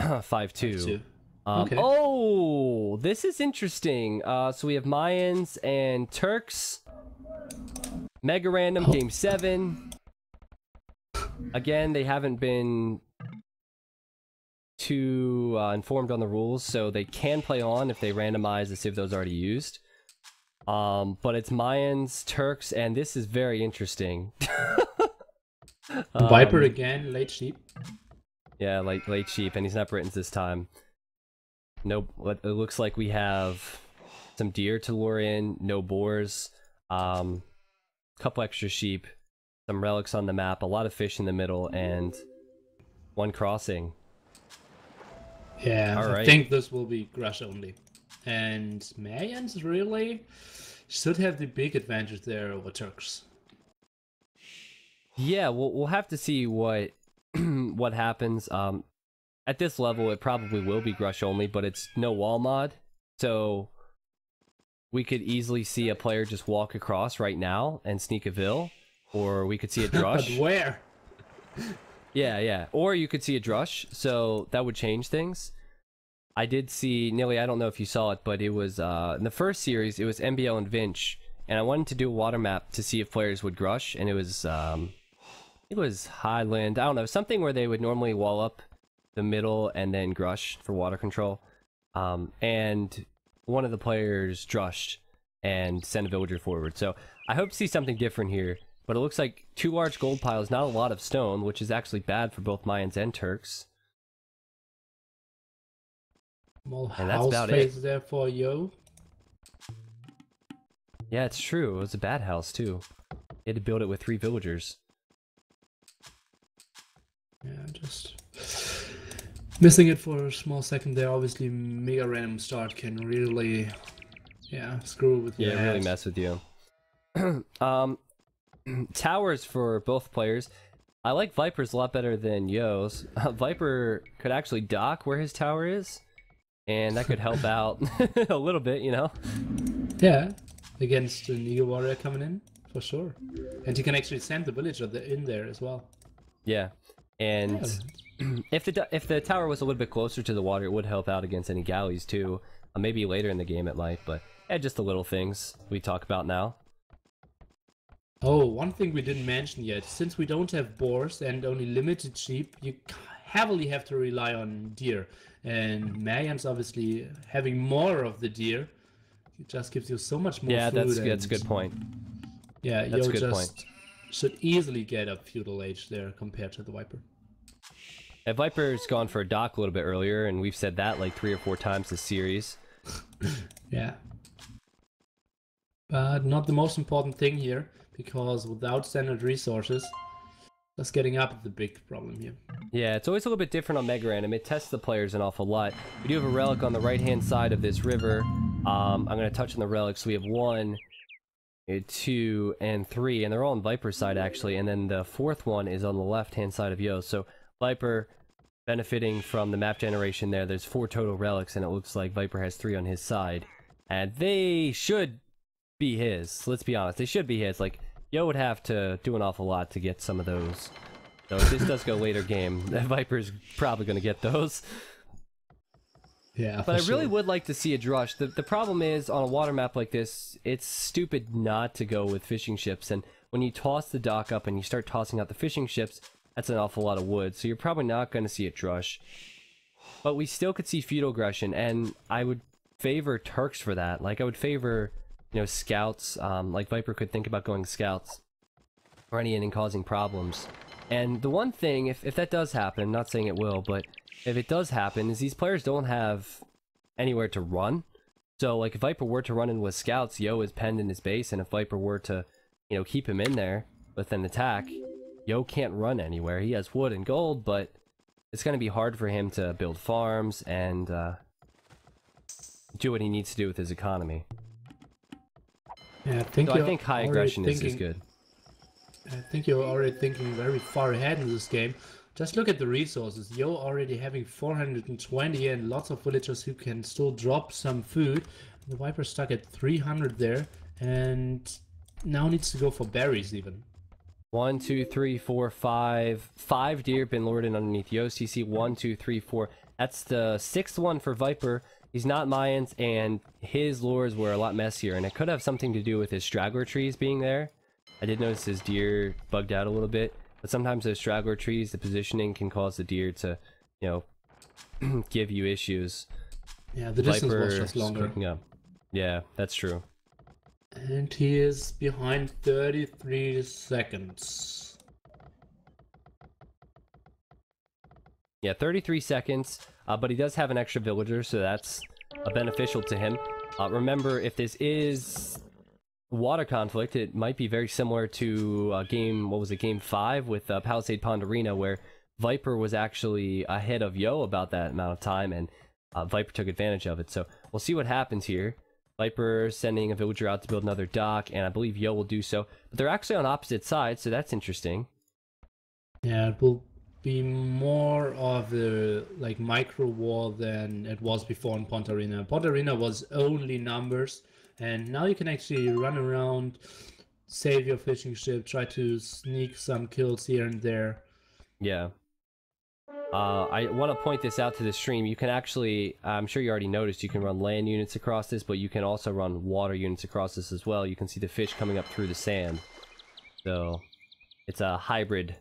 5-2. Okay. Oh, this is interesting. So we have Mayans and Turks. Mega random, game 7. Again, they haven't been too informed on the rules, so they can play on if they randomize to see if those are already used. But it's Mayans, Turks, and this is very interesting. Viper again, late sheep. Yeah, late sheep, and he's not Britons this time. Nope, it looks like we have some deer to lure in, no boars, couple extra sheep, some relics on the map, a lot of fish in the middle, and one crossing. Yeah, all right. I think this will be Grush only. And Mayans really should have the big advantage there over Turks. Yeah, we'll have to see what what happens. At this level, it probably will be Grush only, but it's no wall mod, so we could easily see a player just walk across right now and sneak a Vil, or we could see a Drush. But where? Yeah, or you could see a Drush, so that would change things. I did see, Nilly, I don't know if you saw it, but it was, in the first series, it was MBL and Vinch, and I wanted to do a water map to see if players would Grush, and it was Highland, I don't know, something where they would normally wall up the middle and then Grush for water control. And one of the players Drushed and sent a villager forward. So I hope to see something different here. But it looks like 2 large gold piles, not a lot of stone, which is actually bad for both Mayans and Turks. Well, and that's about it. There for Yo. Yeah, it's true. It was a bad house too. He had to build it with 3 villagers. Yeah, just missing it for a small second there. Obviously, mega random start can really, screw with your really mess with you. Towers for both players. I like Viper's a lot better than Yo's. Viper could actually dock where his tower is, and that could help out a little bit, you know? Yeah, against an Eagle Warrior coming in, for sure. And you can actually send the villager in there as well. Yeah, and if the tower was a little bit closer to the water, it would help out against any galleys too. Maybe later in the game it might, but just the little things we talk about now. Oh, one thing we didn't mention yet. Since we don't have boars and only limited sheep, you heavily have to rely on deer. And Mayans obviously having more of the deer, it just gives you so much more food. Yeah, that's a good point. Yeah, that's you a good just point. Should easily get up feudal age there compared to the Viper. Viper's gone for a dock a little bit earlier, and we've said that like 3 or 4 times this series. Yeah. But not the most important thing here, because without standard resources, just getting up is the big problem here. Yeah, it's always a little bit different on Mega Random. It tests the players an awful lot. We do have a relic on the right-hand side of this river. I'm going to touch on the relics. We have 1, 2, and 3, and they're all on Viper's side, actually. And then the 4th one is on the left-hand side of Yo. So Viper benefiting from the map generation there. There's 4 total relics, and it looks like Viper has 3 on his side. And they should be his. Let's be honest. They should be his. Like, Yo would have to do an awful lot to get some of those. So if this does go later game, Viper's probably going to get those. Yeah, but I really would like to see a Drush. The problem is, on a water map like this, it's stupid not to go with fishing ships. And when you toss the dock up and you start tossing out the fishing ships, that's an awful lot of wood. So you're probably not going to see a Drush. But we still could see feudal aggression, and I would favor Turks for that. Like, I would favor, you know, scouts. Like, Viper could think about going scouts or any and causing problems. And the one thing, if that does happen, I'm not saying it will, but if it does happen, is these players don't have anywhere to run. So, like, if Viper were to run in with scouts, Yo is penned in his base, and if Viper were to, you know, keep him in there with an attack, Yo can't run anywhere. He has wood and gold, but it's going to be hard for him to build farms and do what he needs to do with his economy. Yeah, I think high aggression is good. I think you're already thinking very far ahead in this game. Just look at the resources. Yo already having 420 and lots of villagers who can still drop some food. The Viper stuck at 300 there and now needs to go for berries even. 1, 2, 3, 4, 5. 5 deer been lured in underneath Yo's TC. 1, 2, 3, 4. That's the 6th one for Viper. He's not Mayans, and his lures were a lot messier, and it could have something to do with his straggler trees being there. I did notice his deer bugged out a little bit, but sometimes those straggler trees, the positioning can cause the deer to, you know, give you issues. Yeah, the distance was just longer. Up. Yeah, that's true. And he is behind 33 seconds. Yeah, 33 seconds, but he does have an extra villager, so that's beneficial to him. Remember, if this is water conflict, it might be very similar to game, what was it, game 5 with Palisade Pond Arena, where Viper was actually ahead of Yo about that amount of time, and Viper took advantage of it. So we'll see what happens here. Viper sending a villager out to build another dock, and I believe Yo will do so. But they're actually on opposite sides, so that's interesting. Yeah, it will be more of a like micro war than it was before in Pond Arena. Pond Arena was only numbers, and now you can actually run around, save your fishing ship, try to sneak some kills here and there. Yeah. I want to point this out to the stream. You can actually, I'm sure you already noticed, you can run land units across this, but you can also run water units across this as well. You can see the fish coming up through the sand. So, it's a hybrid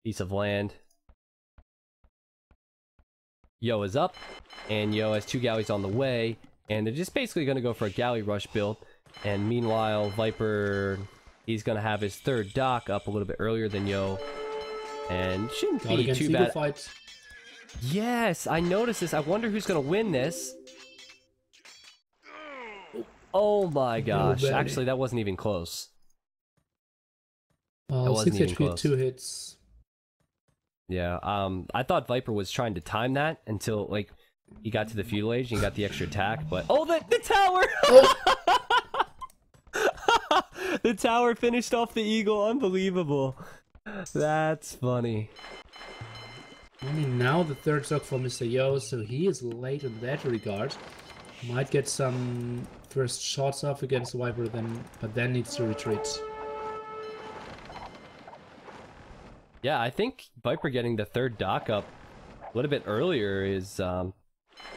piece of land. Yo is up, and Yo has 2 galleys on the way, and they're just basically going to go for a galley rush build. And meanwhile, Viper, he's going to have his 3rd dock up a little bit earlier than Yo. And shouldn't be too bad. Fights. Yes, I noticed this. I wonder who's going to win this. Oh my gosh. Actually, that wasn't even close. That wasn't 6 HP, 2 hits. Yeah, I thought Viper was trying to time that until, like, he got to the fuselage and got the extra attack, but... Oh, the tower! Oh. The tower finished off the eagle. Unbelievable. That's funny. Only now the 3rd stock for Mr. Yo, so he is late in that regard. Might get some first shots off against the Viper, but then needs to retreat. Yeah, I think Viper getting the 3rd dock up a little bit earlier is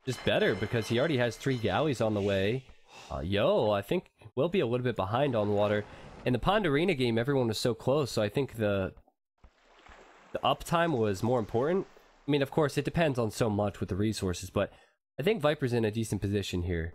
just better, because he already has 3 galleys on the way. Yo, I think we'll be a little bit behind on water. In the Pond Arena game, everyone was so close, so I think the uptime was more important. I mean, of course, it depends on so much with the resources, but I think Viper's in a decent position here.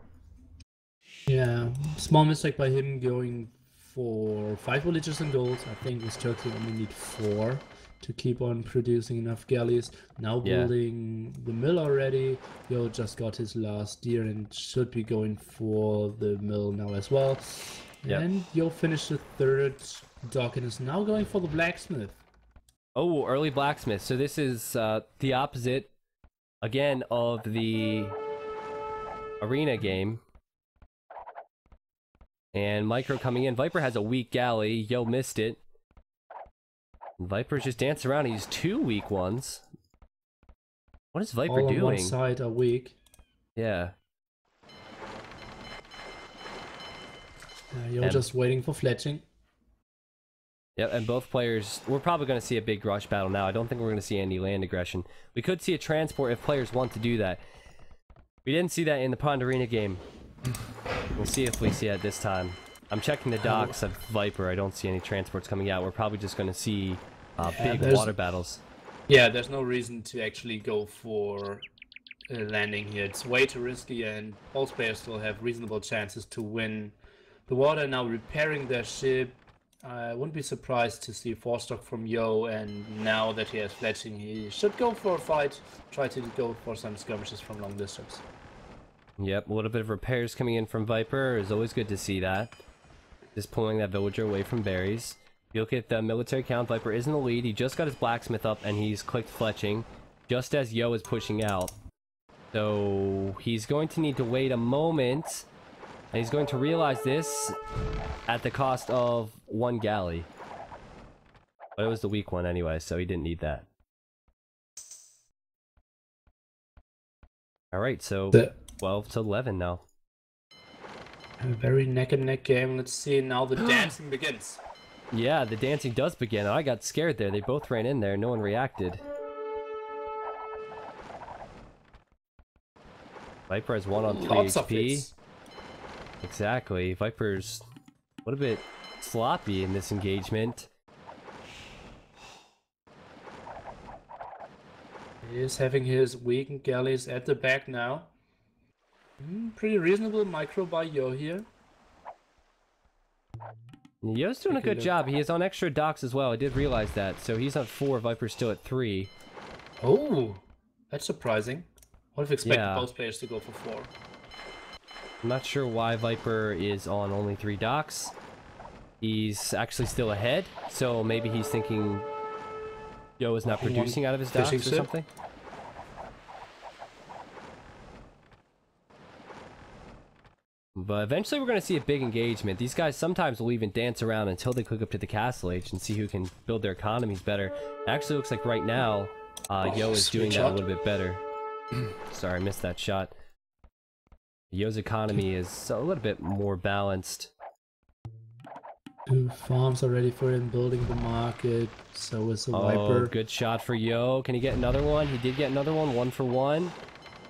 Yeah, small mistake by him going for 5 villagers and gold. I think with Turks we only need 4 to keep on producing enough galleys. Now building the mill already. Yo just got his last deer and should be going for the mill now as well. Yep. And Yo finished the 3rd dock and is now going for the blacksmith. Oh, early blacksmith. So this is the opposite, again, of the arena game. And Micro coming in. Viper has a weak galley. Yo missed it. And Viper's just dancing around. He's 2 weak ones. What is Viper doing? All on one side are weak. Yeah. You're just waiting for fletching. Yep, and both players, we're probably going to see a big rush battle now. I don't think we're going to see any land aggression. We could see a transport if players want to do that. We didn't see that in the Pond Arena game. We'll see if we see it this time. I'm checking the docks of Viper. I don't see any transports coming out. We're probably just going to see big water battles. Yeah, there's no reason to actually go for landing here. It's way too risky, and both players still have reasonable chances to win. The water now repairing their ship. I wouldn't be surprised to see 4-stock from Yo, and now that he has fletching, he should go for a fight, try to go for some skirmishes from long distance. Yep, a little bit of repairs coming in from Viper is always good to see that. Just pulling that villager away from berries. If you look at the military count, Viper is in the lead. He just got his blacksmith up and he's clicked fletching just as Yo is pushing out. So he's going to need to wait a moment, and he's going to realize this at the cost of 1 galley. But it was the weak one anyway, so he didn't need that. Alright, so 12 to 11 now. A very neck and neck game. Let's see, now the dancing begins. Yeah, the dancing does begin. I got scared there. They both ran in there. No one reacted. Viper has 1 on 3 Lots of HP. hits. Exactly. Viper's a little bit sloppy in this engagement. He is having his weakened galleys at the back now. Pretty reasonable micro by Yo here. Yo's doing a good job. He is on extra docks as well. I did realize that. So he's on 4, Viper's still at 3. Oh, that's surprising. I would have expected both players to go for 4. I'm not sure why Viper is on only 3 docks. He's actually still ahead, so maybe he's thinking Yo is not producing out of his docks or something. But eventually we're going to see a big engagement. These guys sometimes will even dance around until they click up to the castle age and see who can build their economies better. It actually looks like right now Yo is doing that a little bit better. Sorry, I missed that shot. Yo's economy is a little bit more balanced. 2 farms are ready for him, building the market. So is the Viper. Good shot for Yo. Can he get another one? He did get another one. 1 for 1.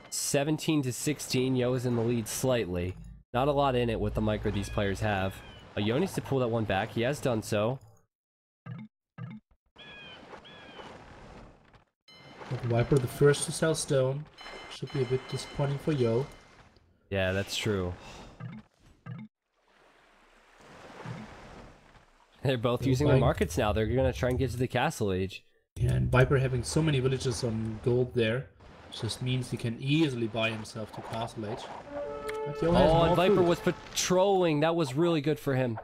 17 to 16. Yo is in the lead slightly. Not a lot in it with the micro these players have. Yo needs to pull that one back. He has done so. The Viper, the first to sell stone. Should be a bit disappointing for Yo. Yeah, that's true. They're both using their markets now. They're gonna try and get to the castle age. Yeah, and Viper having so many villages on gold there just means he can easily buy himself to castle age. And Viper was patrolling. That was really good for him.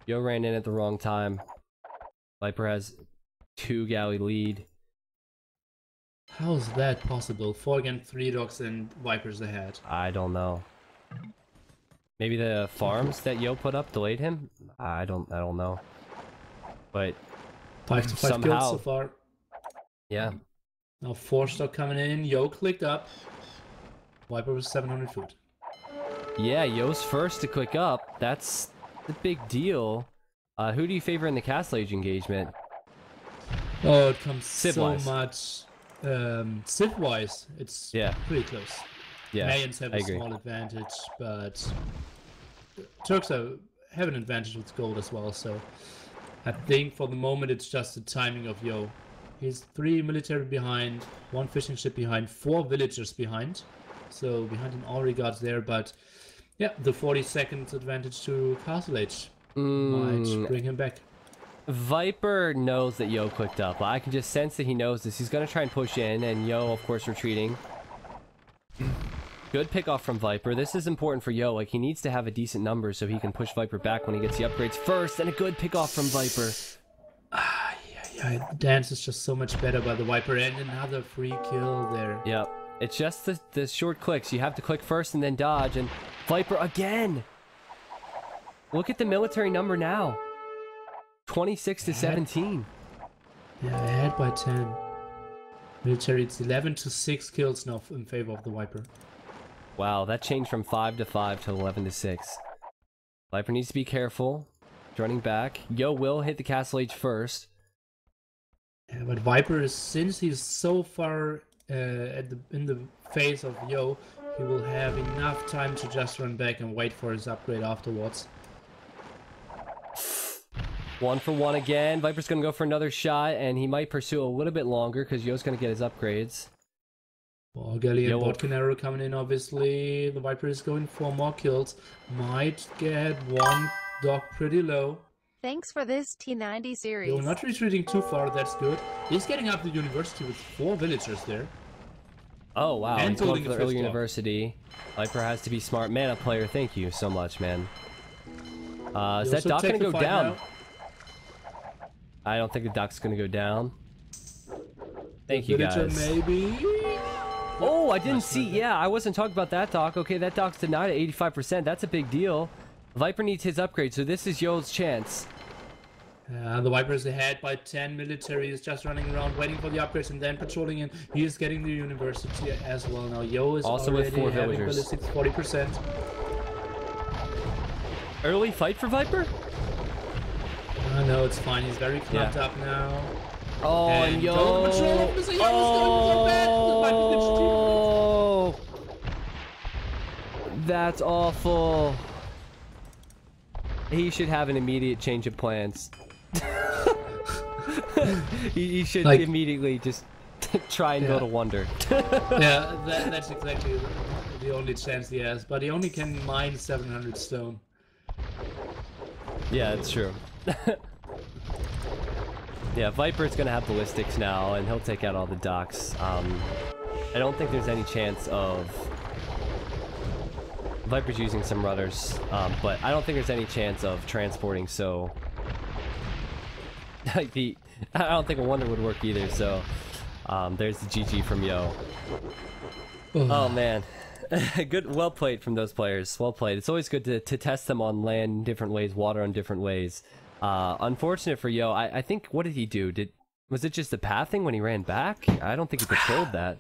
Yo ran in at the wrong time. Viper has 2 galley lead. How is that possible? 4 against 3 dogs and Vipers ahead. I don't know. Maybe the farms that Yo put up delayed him? I don't know. But 5 to 5 somehow, kills so far. Yeah. Now 4 stock coming in. Yo clicked up. Viper was 700 food. Yeah, Yo's first to click up. That's the big deal. Who do you favor in the castle age engagement? Oh, it comes Civ-wise. so much. Civ-wise, it's pretty close. Yeah, Mayans have a small advantage, but Turks have an advantage with gold as well, so I think for the moment it's just the timing of Yo. He's 3 military behind, 1 fishing ship behind, 4 villagers behind. So behind in all regards there, but yeah, the 40 seconds advantage to Castle Age might bring him back. Viper knows that Yo clicked up. I can just sense that he knows this. He's going to try and push in, and Yo, of course, retreating. Good pick off from Viper. This is important for Yo. Like, he needs to have a decent number so he can push Viper back when he gets the upgrades first, and a good pick off from Viper. Yeah, the dance is just so much better by the Viper, and another free kill there. Yep. It's just the short clicks. You have to click first and then dodge, and Viper again! Look at the military number now. 26 to 17. Yeah, ahead by 10. Military, it's 11 to 6 kills now in favor of the Viper. Wow, that changed from 5 to 5 to 11 to 6. Viper needs to be careful. Running back. Yo will hit the castle age first. Yeah, but Viper is, since he's so far in the face of Yo, he will have enough time to just run back and wait for his upgrade afterwards. 1 for 1 again. Viper's gonna go for another shot, and he might pursue a little bit longer because Yo's gonna get his upgrades. Well, Galley and Botkin arrow coming in, obviously. The Viper is going for more kills. Might get 1 dog pretty low. Thanks for this T90Series. Yo, not retreating too far, that's good. He's getting up the university with 4 villagers there. Oh wow, And he's going building for the a early fifth block. university. Viper has to be smart. Mana player, thank you so much, man. Is that dock gonna go down? Now. I don't think the dock's gonna go down. Thank you Villager guys. maybe. Oh, I didn't see. Yeah, I wasn't talking about that dock. Okay, that dock's denied at 85%. That's a big deal. Viper needs his upgrade, so this is Yo's chance. The Viper is ahead by 10. Military is just running around waiting for the upgrades and then patrolling in. He is getting the university as well now. Yo is Also already with 4 having villagers. ballistics 40%. Early fight for Viper? I know, it's fine. He's very clumped up now. Oh, and yo! Oh! That's awful. He should have an immediate change of plans. he should immediately just try and go to Wonder. Yeah, that's exactly the only chance he has. But he only can mine 700 stone. Yeah, it's true. Yeah, Viper's gonna have ballistics now, and he'll take out all the docks. I don't think there's any chance of... Viper's using some rudders, but I don't think there's any chance of transporting, so... I don't think a Wonder would work either, so... there's the GG from Yo. Oh man. Good, well played from those players. Well played. It's always good to test them on land in different ways, water on different ways. Unfortunate for Yo. I think, what did he do? Was it just the pathing when he ran back? I don't think he controlled that.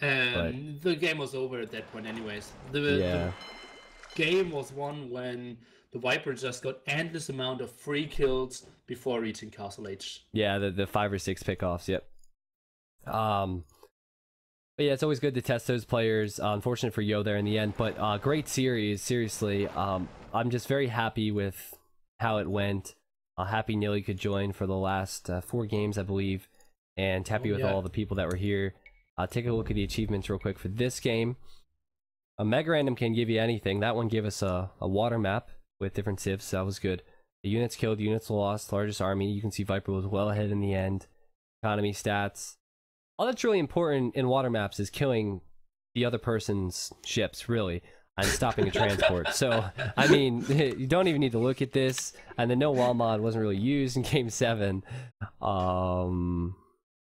The game was over at that point anyways. The game was won when the Viper just got endless amount of free kills before reaching Castle H. Yeah, the 5 or 6 pickoffs, yep. But yeah, it's always good to test those players. Unfortunate for Yo there in the end, but great series, seriously. I'm just very happy with how it went. Happy Nilly could join for the last 4 games, I believe, and happy with all the people that were here. Take a look at the achievements real quick for this game. A Mega Random can give you anything. That one gave us a water map with different civs, so that was good. The units killed, units lost, largest army. You can see Viper was well ahead in the end. Economy stats. All that's really important in water maps is killing the other person's ships, really, and stopping a transport. So, I mean, you don't even need to look at this. And the no wall mod wasn't really used in Game 7.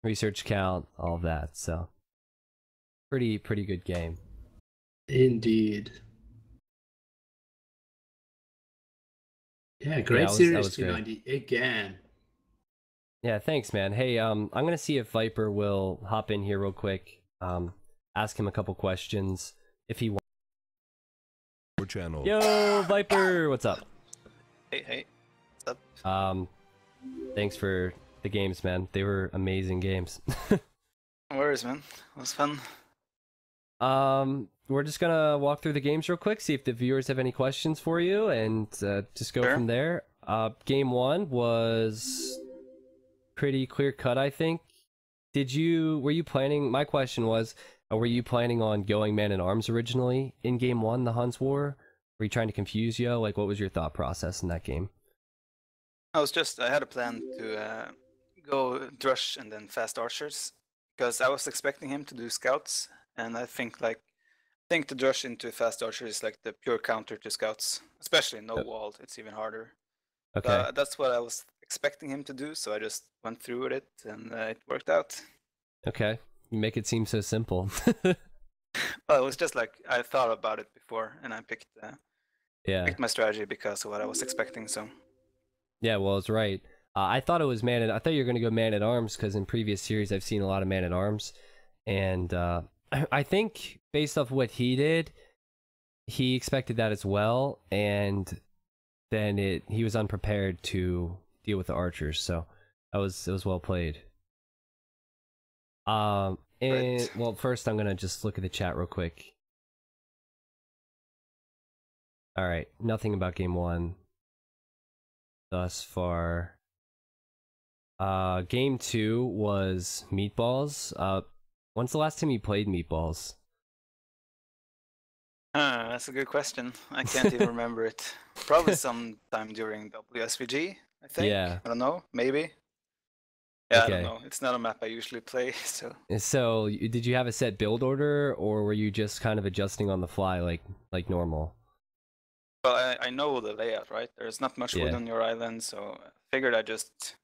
Research count, all of that. So, pretty good game. Indeed. Yeah, great series, T90 again. Yeah, thanks, man. Hey, I'm gonna see if Viper will hop in here real quick. Ask him a couple questions if he wants. Channel. Yo, Viper, what's up? Hey, what's up? Thanks for the games, man. They were amazing games. No worries, man. It was fun. We're just gonna walk through the games real quick, see if the viewers have any questions for you, and just go from there. Game 1 was pretty clear cut, I think. Were you planning, my question was, were you planning on going man-at-arms originally in Game 1, the Huns War? Were you trying to confuse Yo? Like, what was your thought process in that game? I had a plan to go Drush and then fast archers, because I was expecting him to do scouts, and I think the Drush into fast archer is like the pure counter to scouts, especially no walled. It's even harder. Okay. That's what I was expecting him to do, so I just went through with it, and it worked out. Okay. You make it seem so simple. Well, it was just like I thought about it before, and I picked my strategy because of what I was expecting. So. Yeah, well, it's right. I thought it was I thought you were going to go man-at-arms because in previous series I've seen a lot of man-at-arms, and I think based off what he did, he expected that as well, and then he was unprepared to deal with the archers. So it was well played. Well, first I'm gonna just look at the chat real quick. All right, nothing about Game 1 thus far. Game 2 was Meatballs. When's the last time you played Meatballs? That's a good question. I can't even remember it. Probably sometime during WSVG, I think. Yeah. I don't know, maybe. Yeah, Okay. I don't know. It's not a map I usually play, so. So, did you have a set build order, or were you just kind of adjusting on the fly like normal? Well, I know the layout, right? There's not much wood on your island, so I figured I'd just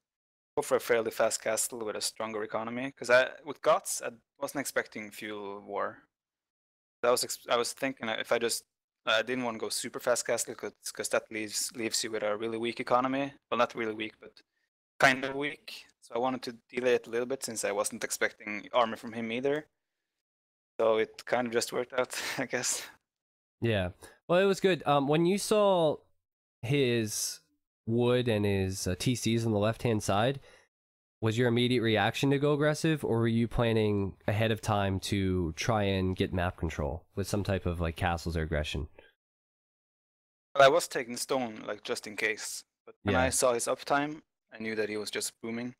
go for a fairly fast castle with a stronger economy. Because with Gots, I wasn't expecting fuel war. I was thinking if I didn't want to go super fast castle because that leaves you with a really weak economy. Well, not really weak, but kind of weak. So I wanted to delay it a little bit since I wasn't expecting armor from him either. So it kind of just worked out, I guess. Yeah. Well, it was good. When you saw his wood and his TCs on the left-hand side, was your immediate reaction to go aggressive, or were you planning ahead of time to try and get map control with some type of like castles or aggression? Well, I was taking stone, like just in case. But when Yeah. I saw his uptime, I knew that he was just booming.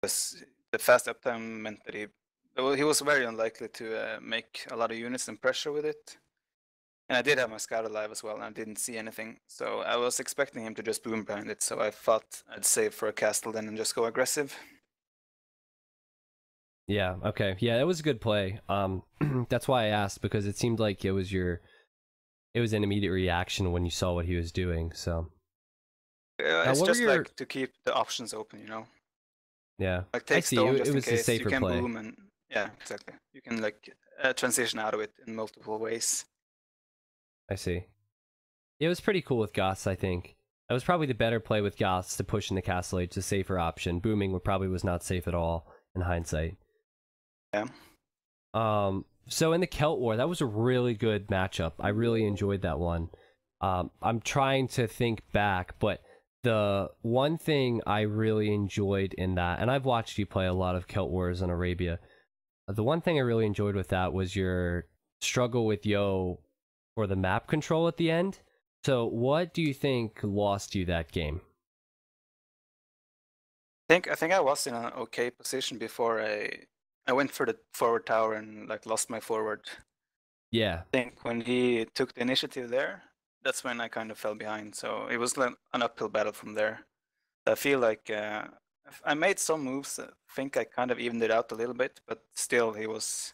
Because the fast uptime meant that he was very unlikely to make a lot of units and pressure with it. And I did have my scout alive as well, and I didn't see anything. So I was expecting him to just boom behind it. So I thought I'd save for a castle then and just go aggressive. Yeah, okay. Yeah, it was a good play. That's why I asked, because it seemed like it was an immediate reaction when you saw what he was doing, so. It's just like to keep the options open, you know? Yeah. Like take stone just it in was a case safer you can play. boom and yeah, exactly. You can like transition out of it in multiple ways. I see. It was pretty cool with Goths, I think. That was probably the better play with Goths to push in the Castle Age, the safer option. Booming probably was not safe at all in hindsight. Yeah. So in the Celt War, that was a really good matchup. I really enjoyed that one. I'm trying to think back, but the one thing I really enjoyed in that, and I've watched you play a lot of Celt Wars in Arabia, the one thing I really enjoyed with that was your struggle with Yo for the map control at the end. So what do you think lost you that game? I think I was in an okay position before I went for the forward tower and like lost my forward. Yeah. I think when he took the initiative there, that's when I kind of fell behind. So it was like an uphill battle from there. I feel like I made some moves. I think I kind of evened it out a little bit, but still he was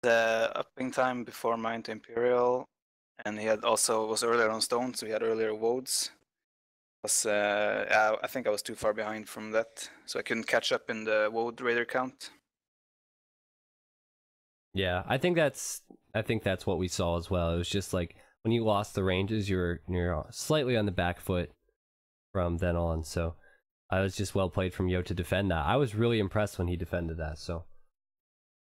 the upping time before mine to Imperial, and he had also was earlier on stone, so he had earlier woads. I think I was too far behind from that, so I couldn't catch up in the woad raider count. Yeah, I think that's what we saw as well. It was just like when you lost the ranges, you're slightly on the back foot from then on. So I was just well played from Yo to defend that. I was really impressed when he defended that. So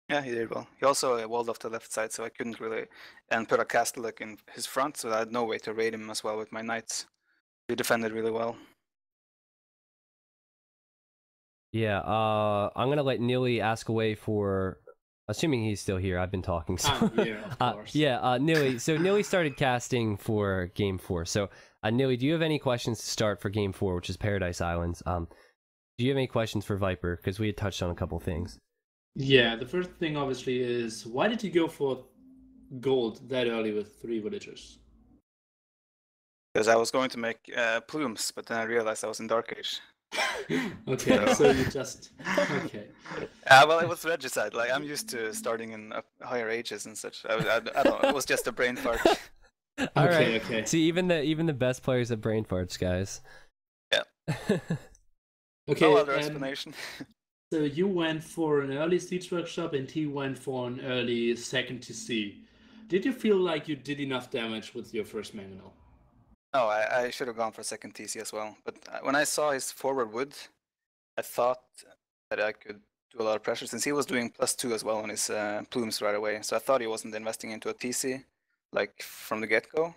yeah, he did well. He also walled off the left side, so I couldn't really and put a castle like in his front, so I had no way to raid him as well with my knights. He defended really well. yeah, I'm gonna let Nilly ask away for, assuming he's still here. I've been talking. So. Yeah, of course. Nilly. So Nilly started casting for Game 4. So Nilly, do you have any questions to start for Game 4, which is Paradise Islands? Do you have any questions for Viper? Because we had touched on a couple things. Yeah, the first thing obviously is, why did you go for gold that early with 3 villagers? Because I was going to make plumes, but then I realized I was in Dark Age. Okay, so you just okay. Well, it was regicide. Like I'm used to starting in higher ages and such. I don't know. It was just a brain fart. All right. Okay. See, even the best players have brain farts, guys. Yeah. Okay. No other explanation. So you went for an early siege workshop, and he went for an early second TC. Did you feel like you did enough damage with your first mangonel? No, I should have gone for second TC as well. But when I saw his forward wood, I thought that I could do a lot of pressure since he was doing +2 as well on his plumes right away. So I thought he wasn't investing into a TC like from the get-go.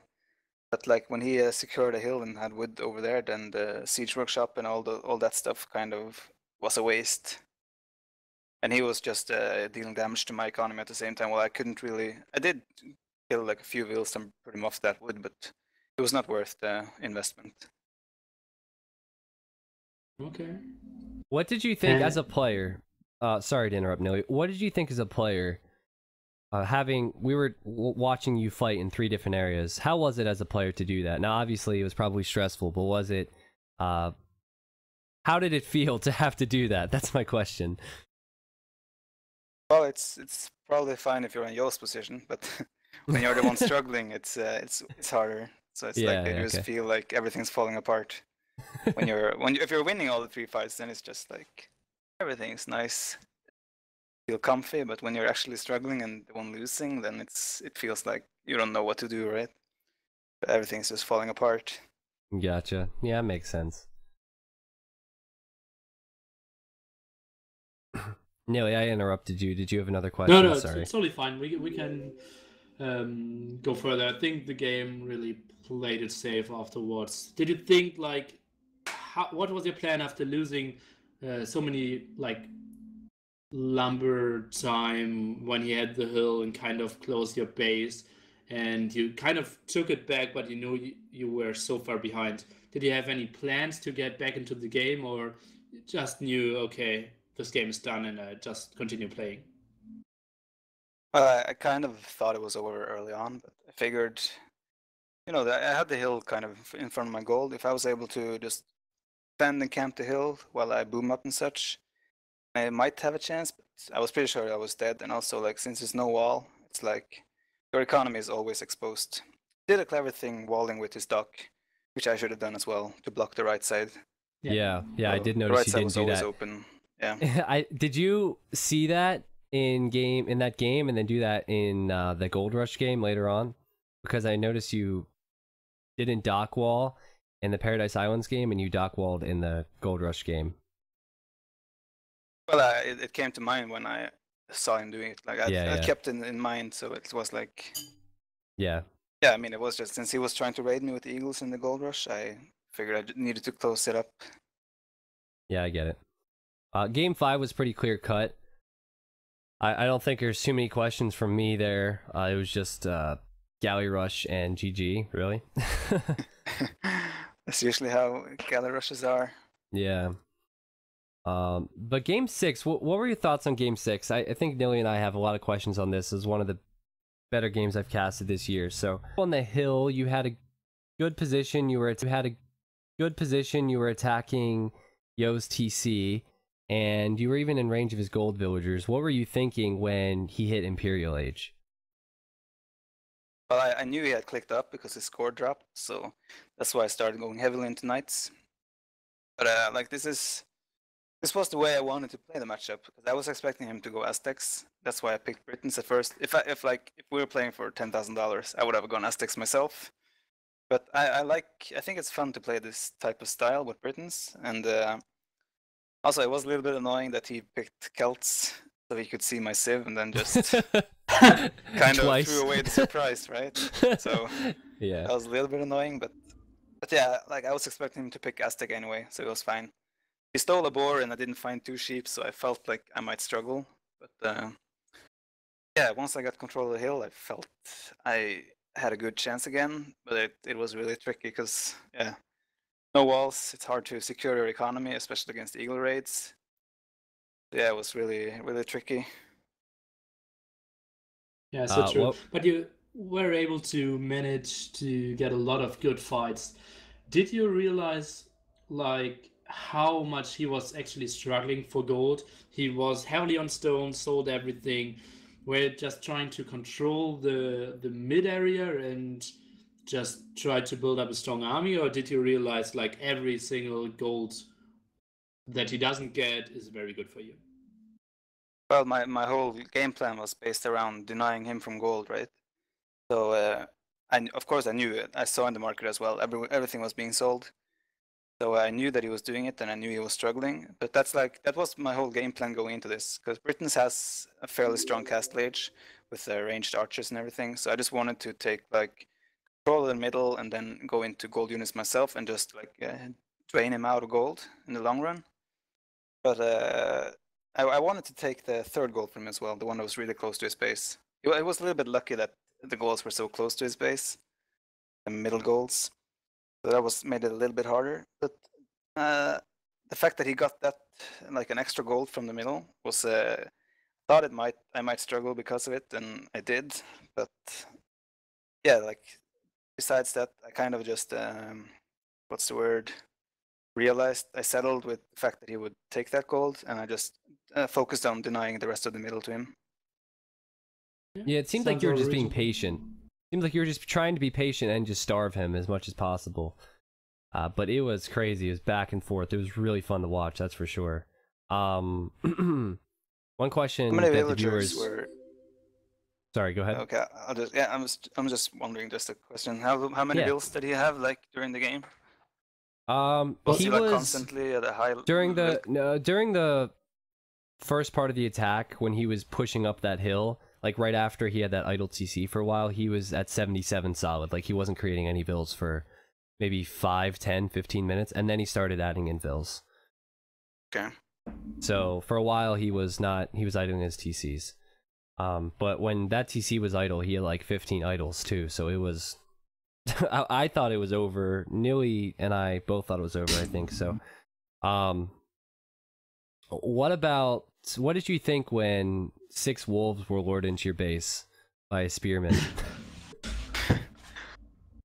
But like when he secured a hill and had wood over there, then the siege workshop and all that stuff kind of was a waste. And he was just dealing damage to my economy at the same time. Well, I did kill like a few vills and put him off that wood, but it was not worth the investment. Okay. What did you think as a player? Sorry to interrupt, Nilly. What did you think as a player? We were watching you fight in 3 different areas. How was it as a player to do that? Now, obviously, it was probably stressful, but was it? How did it feel to have to do that? That's my question. Well, it's probably fine if you're in Yo's position, but when you're the one struggling, it's harder. So it's like you just feel like everything's falling apart. If you're winning all the 3 fights, then it's just like everything's nice, feel comfy. But when you're actually struggling and the one losing, then it feels like you don't know what to do, right? But everything's just falling apart. Gotcha. Yeah, makes sense. Nilly, I interrupted you. Did you have another question? No, Sorry. it's totally fine. We can go further, I think the game really played it safe afterwards. Did you think like, what was your plan after losing so many like lumber time when you had the hill and kind of closed your base, and you kind of took it back, but you know you were so far behind? Did you have any plans to get back into the game, or you just knew, okay, this game is done and I just continue playing? Well, I kind of thought it was over early on, but I figured, that I had the hill kind of in front of my gold. If I was able to just stand and camp the hill while I boom up and such, I might have a chance, but I was pretty sure I was dead. And also, like, since there's no wall, it's like your economy is always exposed. Did a clever thing walling with his dock, which I should have done as well to block the right side. Yeah, I did The notice right you side didn't was do always that. open. Yeah. Did you see that in that game, and then do that in the Gold Rush game later on? Because I noticed you didn't dock wall in the Paradise Islands game, and you dock walled in the Gold Rush game. Well, it came to mind when I saw him doing it. Like I Yeah. kept it in mind, so it was like, Yeah. yeah. I mean, it was just since he was trying to raid me with the Eagles in the Gold Rush, I figured I needed to close it up. Yeah, I get it. Game 5 was pretty clear cut. I don't think there's too many questions from me there. It was just Galley Rush and GG, really. That's usually how galley rushes are. Yeah. But Game 6, what were your thoughts on Game 6? I think Nilly and I have a lot of questions on this. It's one of the better games I've casted this year. So on the hill, you had a good position. You were attacking Yo's TC, and you were even in range of his gold villagers. What were you thinking when he hit Imperial Age? Well, I knew he had clicked up because his score dropped, so that's why I started going heavily into knights. But like this was the way I wanted to play the matchup, because I was expecting him to go Aztecs. That's why I picked Britons at first. If we were playing for $10,000, I would have gone Aztecs myself. But I think it's fun to play this type of style with Britons, and also it was a little bit annoying that he picked Celts so he could see my Civ and then just kind of threw away the surprise, right? So yeah, that was a little bit annoying, but yeah, like I was expecting him to pick Aztec anyway, so it was fine. He stole a boar and I didn't find 2 sheep, so I felt like I might struggle. But yeah, once I got control of the hill, I felt I had a good chance again. But it was really tricky because, yeah, no walls. It's hard to secure your economy, especially against eagle raids. Yeah, it was really, really tricky. Yeah, so true. But you were able to manage to get a lot of good fights. Did you realize, like, how much he was actually struggling for gold? He was heavily on stone, sold everything. We're just trying to control the mid area and just try to build up a strong army, or did you realize like every single gold that he doesn't get is very good for you? Well, my whole game plan was based around denying him from gold, right? So and of course I knew it. I saw in the market as well. Everything was being sold. So I knew that he was doing it, and I knew he was struggling. But that was my whole game plan going into this, because Britons has a fairly strong castle age with ranged archers and everything. So I just wanted to take like control of the middle and then go into gold units myself and just like drain him out of gold in the long run. But I wanted to take the 3rd gold from him as well, the one that was really close to his base. It was a little bit lucky that the golds were so close to his base, the middle golds. So that made it a little bit harder. But the fact that he got that like an extra gold from the middle was thought I might struggle because of it, and I did. But yeah, like besides that, I kind of just what's the word? Realized I settled with the fact that he would take that gold, and I just focused on denying the rest of the middle to him. Yeah, it seemed like you were just being patient. Seemed like you were just trying to be patient and just starve him as much as possible. But it was crazy. It was back and forth. It was really fun to watch, that's for sure. One question that the viewers were... Sorry, go ahead. Okay, I'm just wondering, just a question. How many bills did he have like during the game? Was he like constantly at a high during the first part of the attack when he was pushing up that hill. like right after he had that idle TC for a while, he was at 77 solid. Like he wasn't creating any vills for maybe 5, 10, 15 minutes, and then he started adding in vills. Okay. So for a while he was idling his TCs. But when that TC was idle, he had like 15 idles too. So it was, I thought it was over. Nilly and I both thought it was over, I think. So, what did you think when 6 wolves were lured into your base by a spearman?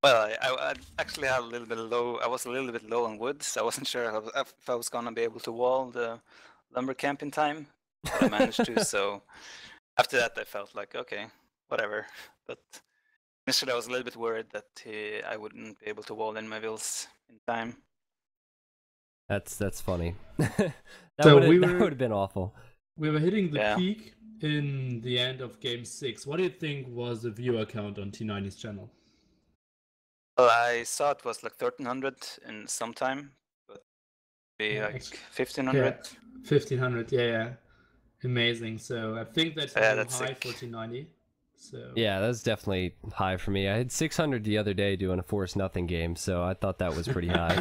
Well, I actually had a little bit low. I was a little bit low on wood, so I wasn't sure if I was gonna be able to wall the lumber camp in time. But I managed to. So after that, I felt like okay, whatever. But initially, I was a little bit worried that I wouldn't be able to wall in my vills in time. That's funny. That So would we have been awful. We were hitting the Yeah. peak in the end of game 6. What do you think was the viewer count on T90's channel? Well, I saw it was like 1,300 in some time, but maybe Yeah, like actually- 1,500. 1500, yeah. Amazing. So I think that's a Yeah, little that's high sick. for T90. So Yeah, that's definitely high for me. I had 600 the other day doing a Force Nothing game, so I thought that was pretty high.